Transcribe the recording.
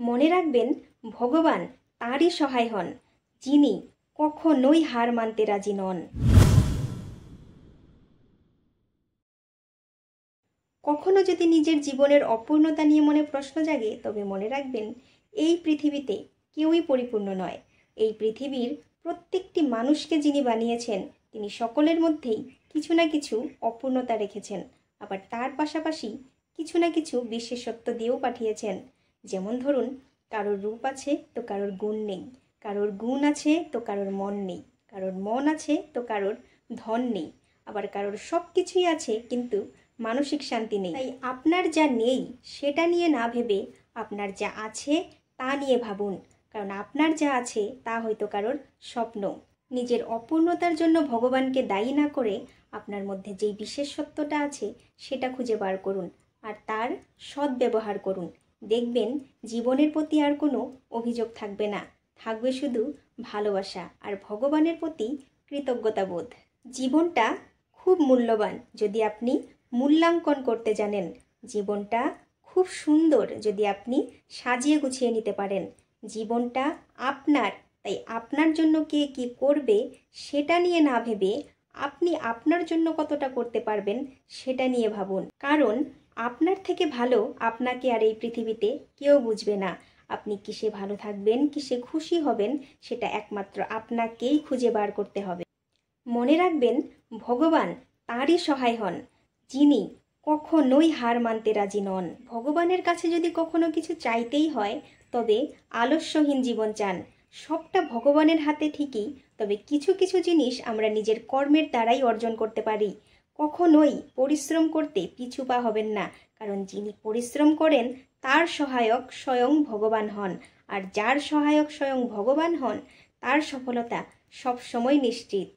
মনে রাখবেন, ভগবান তারই সহায় হন, যিনি কখনোই হার মানতে রাজি নন। কখনো যদি নিজের জীবনের অপূর্ণতা নিয়ে মনে প্রশ্ন জাগে, তবে মনে রাখবেন, এই পৃথিবীতে কেউই পরিপূর্ণ নয়। এই পৃথিবীর প্রত্যেকটি মানুষকে যিনি বানিয়েছেন, তিনি সকলের মধ্যেই কিছু না কিছু অপূর্ণতা রেখেছেন। আবার তার পাশাপাশি কিছু না কিছু বিশেষত্ব দিয়েও পাঠিয়েছেন। যেমন ধরুন, কারোর রূপ আছে তো কারোর গুণ নেই, কারোর গুণ আছে তো কারোর মন নেই, কারোর মন আছে তো কারোর ধন নেই, আবার কারোর সব কিছুই আছে কিন্তু মানসিক শান্তি নেই। তাই আপনার যা নেই সেটা নিয়ে না ভেবে আপনার যা আছে তা নিয়ে ভাবুন, কারণ আপনার যা আছে তা হয়তো কারোর স্বপ্ন। নিজের অপূর্ণতার জন্য ভগবানকে দায়ী না করে আপনার মধ্যে যেই বিশেষত্বটা আছে সেটা খুঁজে বার করুন আর তার সদ্ব্যবহার করুন। দেখবেন জীবনের প্রতি আর কোনো অভিযোগ থাকবে না, থাকবে শুধু ভালোবাসা আর ভগবানের প্রতি কৃতজ্ঞতাবোধ। জীবনটা খুব মূল্যবান যদি আপনি মূল্যাঙ্কন করতে জানেন। জীবনটা খুব সুন্দর যদি আপনি সাজিয়ে গুছিয়ে নিতে পারেন। জীবনটা আপনার, তাই আপনার জন্য কে কী করবে সেটা নিয়ে না ভেবে আপনি আপনার জন্য কতটা করতে পারবেন সেটা নিয়ে ভাবুন। কারণ আপনার থেকে ভালো আপনাকে আর এই পৃথিবীতে কেউ বুঝবে না। আপনি কিসে ভালো থাকবেন, কিসে খুশি হবেন, সেটা একমাত্র আপনাকেই খুঁজে বার করতে হবে। মনে রাখবেন, ভগবান তারই সহায় হন, যিনি কখনোই হার মানতে রাজি নন। ভগবানের কাছে যদি কখনো কিছু চাইতেই হয়, তবে আলস্যহীন জীবন চান। সবটা ভগবানের হাতে ঠিকই, তবে কিছু কিছু জিনিস আমরা নিজের কর্মের দ্বারাই অর্জন করতে পারি। কখনোই পরিশ্রম করতে পিছু পা হবেন না, কারণ যিনি পরিশ্রম করেন তার সহায়ক স্বয়ং ভগবান হন। আর যার সহায়ক স্বয়ং ভগবান হন, তার সফলতা সবসময় নিশ্চিত।